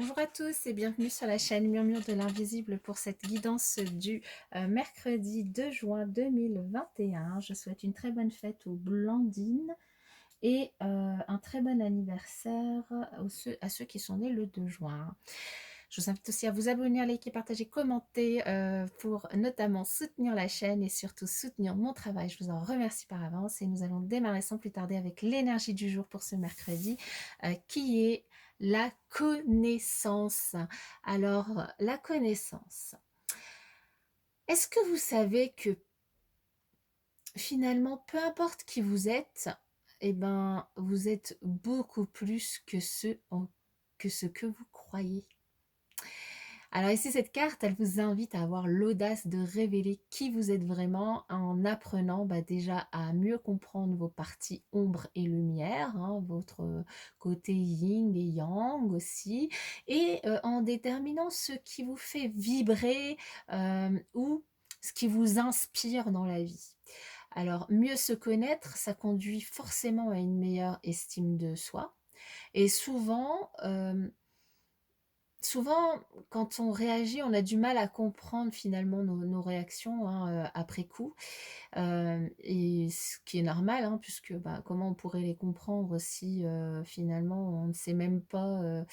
Bonjour à tous et bienvenue sur la chaîne Murmure de l'Invisible pour cette guidance du mercredi 2 juin 2021. Je souhaite une très bonne fête aux Blandines et un très bon anniversaire à ceux qui sont nés le 2 juin. Je vous invite aussi à vous abonner, à liker, partager, commenter pour notamment soutenir la chaîne et surtout soutenir mon travail. Je vous en remercie par avance et nous allons démarrer sans plus tarder avec l'énergie du jour pour ce mercredi qui est la connaissance. Alors, la connaissance. Est-ce que vous savez que finalement, peu importe qui vous êtes, eh ben, vous êtes beaucoup plus que ce que vous croyez. Alors ici, cette carte, elle vous invite à avoir l'audace de révéler qui vous êtes vraiment en apprenant déjà à mieux comprendre vos parties ombre et lumière, hein, votre côté yin et yang aussi, et en déterminant ce qui vous fait vibrer ou ce qui vous inspire dans la vie. Alors, mieux se connaître, ça conduit forcément à une meilleure estime de soi. Et souvent, quand on réagit, on a du mal à comprendre finalement nos réactions hein, après coup. Et ce qui est normal, hein, puisque comment on pourrait les comprendre si finalement on ne sait même pas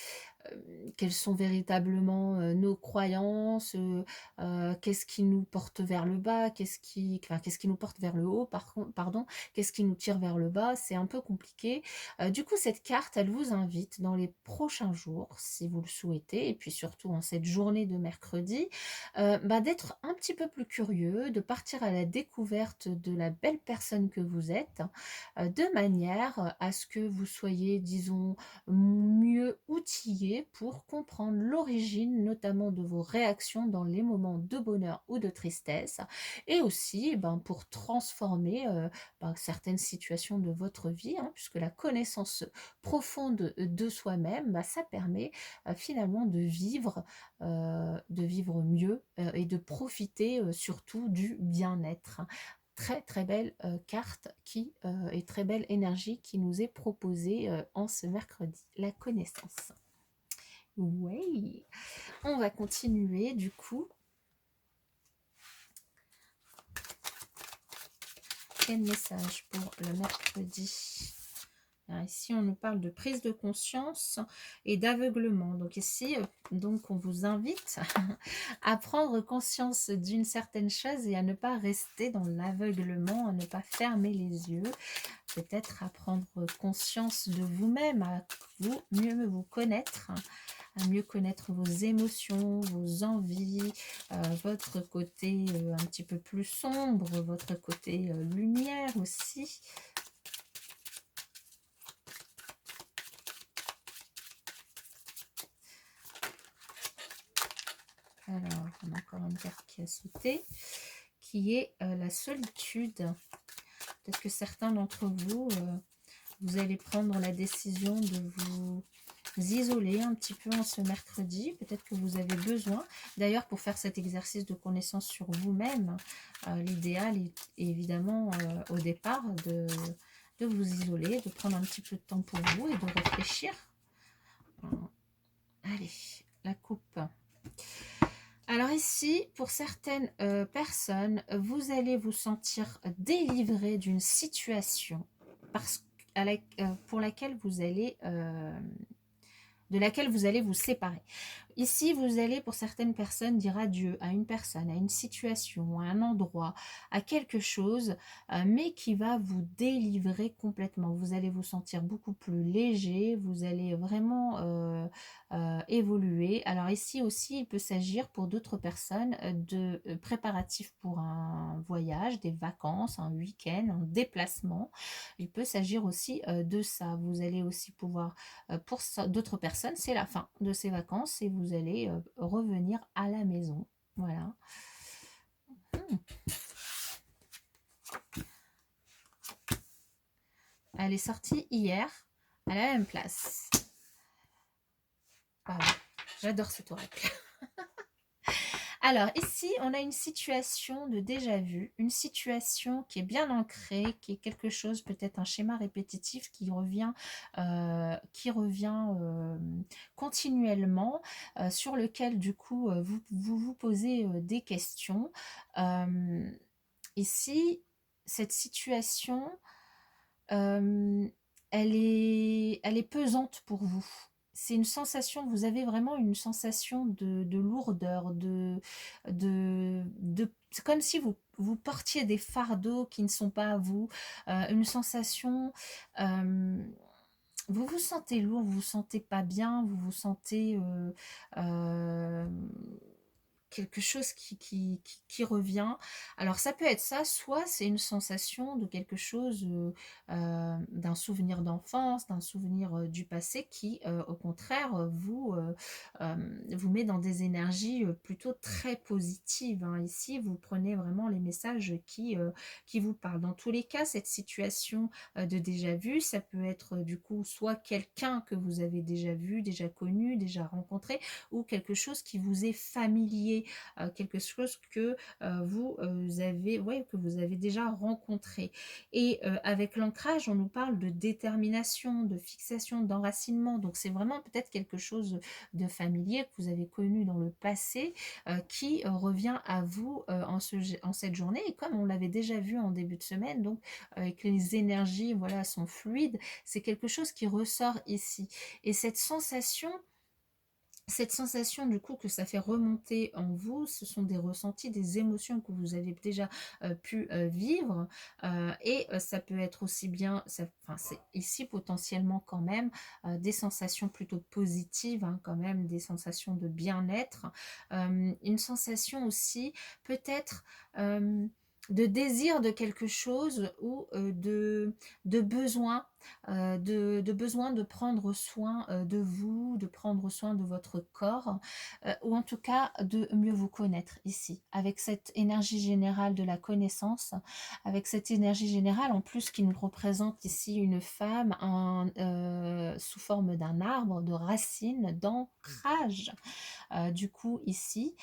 quelles sont véritablement nos croyances, qu'est-ce qui nous porte vers le bas, qu'est-ce qui nous porte vers le haut, pardon, qu'est-ce qui nous tire vers le bas, c'est un peu compliqué. Du coup, cette carte, elle vous invite dans les prochains jours, si vous le souhaitez, et puis surtout en cette journée de mercredi, d'être un petit peu plus curieux, de partir à la découverte de la belle personne que vous êtes, de manière à ce que vous soyez, disons, mieux outillé pour comprendre l'origine notamment de vos réactions dans les moments de bonheur ou de tristesse et aussi pour transformer certaines situations de votre vie hein, puisque la connaissance profonde de soi-même ça permet finalement de vivre mieux et de profiter surtout du bien-être. Très très belle carte et très belle énergie qui nous est proposée en ce mercredi, la connaissance. Oui, on va continuer du coup. Quel message pour le mercredi? Alors ici, on nous parle de prise de conscience et d'aveuglement. Donc ici, donc on vous invite à prendre conscience d'une certaine chose et à ne pas rester dans l'aveuglement, à ne pas fermer les yeux. Peut-être à prendre conscience de vous-même, à mieux vous connaître, à mieux connaître vos émotions, vos envies, votre côté un petit peu plus sombre, votre côté lumière aussi. Alors, on a encore une carte qui a sauté, qui est la solitude. Peut-être que certains d'entre vous, vous allez prendre la décision de vous isoler un petit peu en ce mercredi. Peut-être que vous avez besoin. D'ailleurs, pour faire cet exercice de connaissance sur vous-même, l'idéal est évidemment au départ de vous isoler, de prendre un petit peu de temps pour vous et de réfléchir. Allez, la coupe. Alors ici, pour certaines personnes, vous allez vous sentir délivré d'une situation pour laquelle vous allez, de laquelle vous allez vous séparer. Ici, vous allez, pour certaines personnes, dire adieu à une personne, à une situation, à un endroit, à quelque chose, mais qui va vous délivrer complètement. Vous allez vous sentir beaucoup plus léger, vous allez vraiment évoluer. Alors ici aussi, il peut s'agir pour d'autres personnes de préparatifs pour un voyage, des vacances, un week-end, un déplacement. Il peut s'agir aussi de ça. Vous allez aussi pouvoir, pour d'autres personnes, c'est la fin de ces vacances et vous allez revenir à la maison. Voilà. Elle est sortie hier à la même place. Ah ouais, j'adore cet oracle. Alors ici, on a une situation de déjà vu, une situation qui est bien ancrée, qui est quelque chose, peut-être un schéma répétitif qui revient continuellement, sur lequel du coup vous posez des questions. Euh, Ici, cette situation, Hem, elle est pesante pour vous. C'est une sensation, vous avez vraiment une sensation de lourdeur, c'est comme si vous portiez des fardeaux qui ne sont pas à vous, une sensation, hem, vous vous sentez lourd, vous vous sentez pas bien, vous vous sentez, hem quelque chose qui revient. Alors ça peut être ça, soit c'est une sensation de quelque chose, d'un souvenir d'enfance, d'un souvenir, du passé qui, au contraire, vous met dans des énergies, plutôt très positives, hein. Ici, vous prenez vraiment les messages qui vous parlent. Dans tous les cas, cette situation, de déjà vu, ça peut être, du coup, soit quelqu'un que vous avez déjà vu, déjà connu, déjà rencontré, ou quelque chose qui vous est familier, quelque chose que vous avez déjà rencontré. Et avec l'ancrage, on nous parle de détermination, de fixation, d'enracinement. Donc c'est vraiment peut-être quelque chose de familier que vous avez connu dans le passé, qui revient à vous en cette journée. Et comme on l'avait déjà vu en début de semaine, donc que les énergies voilà, sont fluides, c'est quelque chose qui ressort ici. Et cette sensation du coup que ça fait remonter en vous, ce sont des ressentis, des émotions que vous avez déjà pu vivre, et ça peut être aussi bien, enfin c'est ici potentiellement quand même des sensations plutôt positives, hein, quand même des sensations de bien-être, une sensation aussi peut-être de désir de quelque chose ou de besoin, de besoin de prendre soin de vous, de prendre soin de votre corps, ou en tout cas de mieux vous connaître ici, avec cette énergie générale de la connaissance, avec cette énergie générale en plus qui nous représente ici une femme sous forme d'un arbre, de racines, d'ancrage. Du coup, ici,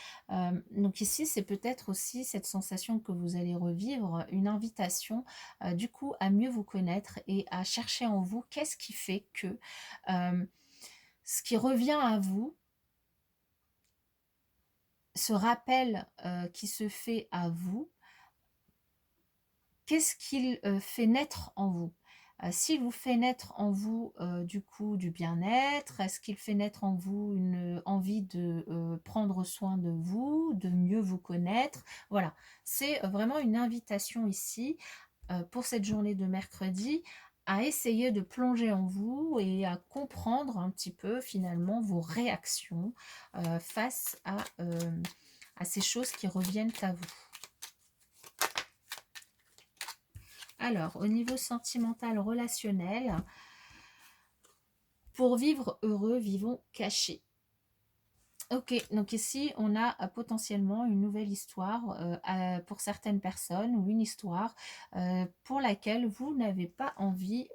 donc ici, c'est peut-être aussi cette sensation que vous allez revivre, une invitation, du coup, à mieux vous connaître et à chercher en vous qu'est-ce qui fait que ce qui revient à vous, ce rappel qui se fait à vous, qu'est-ce qu'il fait naître en vous? S'il vous fait naître en vous, du coup, du bien-être, est-ce qu'il fait naître en vous une envie de prendre soin de vous, de mieux vous connaître? Voilà, c'est vraiment une invitation ici, pour cette journée de mercredi, à essayer de plonger en vous et à comprendre un petit peu finalement vos réactions face à ces choses qui reviennent à vous. Alors, au niveau sentimental, relationnel, pour vivre heureux, vivons cachés. Ok, donc ici, on a potentiellement une nouvelle histoire pour certaines personnes, ou une histoire pour laquelle vous n'avez pas envie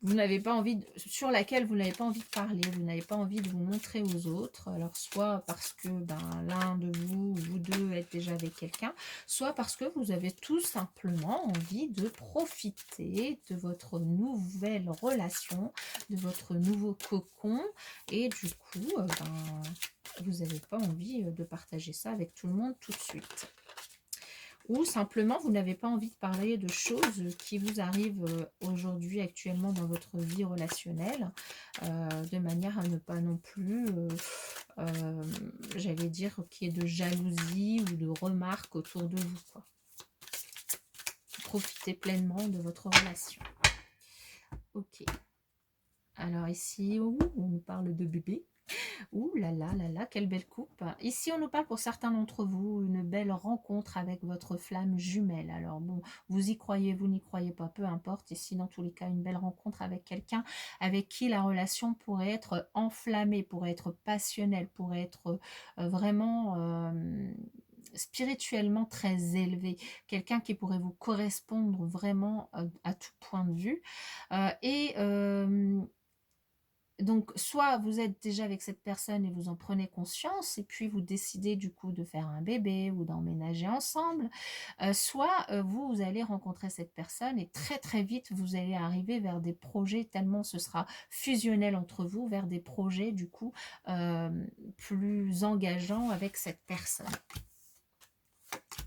vous n'avez pas envie sur laquelle vous n'avez pas envie de parler, vous n'avez pas envie de vous montrer aux autres, alors soit parce que l'un de vous ou vous deux êtes déjà avec quelqu'un, soit parce que vous avez tout simplement envie de profiter de votre nouvelle relation, de votre nouveau cocon, et du coup, vous n'avez pas envie de partager ça avec tout le monde tout de suite. Ou simplement, vous n'avez pas envie de parler de choses qui vous arrivent aujourd'hui, actuellement, dans votre vie relationnelle, de manière à ne pas non plus, j'allais dire, qu'il y ait de jalousie ou de remarques autour de vous, quoi. Profitez pleinement de votre relation. Ok. Alors ici, on nous parle de bébé. Ouh là là, quelle belle coupe. Ici, on nous parle pour certains d'entre vous, une belle rencontre avec votre flamme jumelle. Alors bon, vous y croyez, vous n'y croyez pas, peu importe. Ici, dans tous les cas, une belle rencontre avec quelqu'un avec qui la relation pourrait être enflammée, pourrait être passionnelle, pourrait être vraiment spirituellement très élevée. Quelqu'un qui pourrait vous correspondre vraiment à tout point de vue. Et Donc, soit vous êtes déjà avec cette personne et vous en prenez conscience et puis vous décidez du coup de faire un bébé ou d'emménager ensemble, soit, vous allez rencontrer cette personne et très, très vite, vous allez arriver vers des projets tellement ce sera fusionnel entre vous, vers des projets du coup, plus engageants avec cette personne.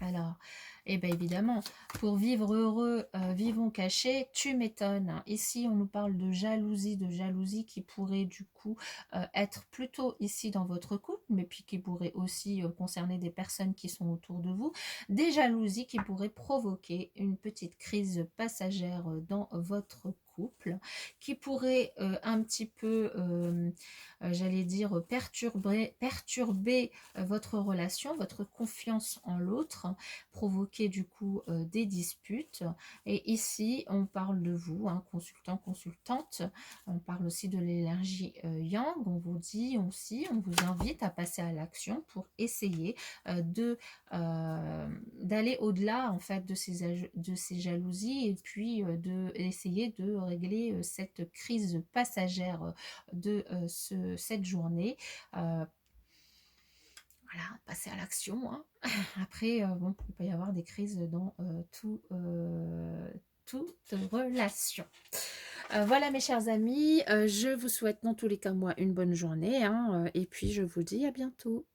Alors, eh bien évidemment, pour vivre heureux, vivons cachés, tu m'étonnes, hein. Ici, on nous parle de jalousie qui pourrait du coup être plutôt ici dans votre couple, mais puis qui pourrait aussi concerner des personnes qui sont autour de vous. Des jalousies qui pourraient provoquer une petite crise passagère dans votre couple, qui pourrait un petit peu, j'allais dire, perturber votre relation, votre confiance en l'autre, provoquer du coup des disputes. Et ici, on parle de vous, hein, consultant, consultante. On parle aussi de l'énergie yang. On vous dit aussi, on vous invite à passer à l'action pour essayer d'aller au-delà en fait de ces jalousies et puis essayer de régler cette crise passagère de cette journée. Euh, voilà, passer à l'action, hein. Après, bon, il peut y avoir des crises dans toute relation. Voilà mes chers amis, je vous souhaite dans tous les cas moi une bonne journée, hein, et puis je vous dis à bientôt.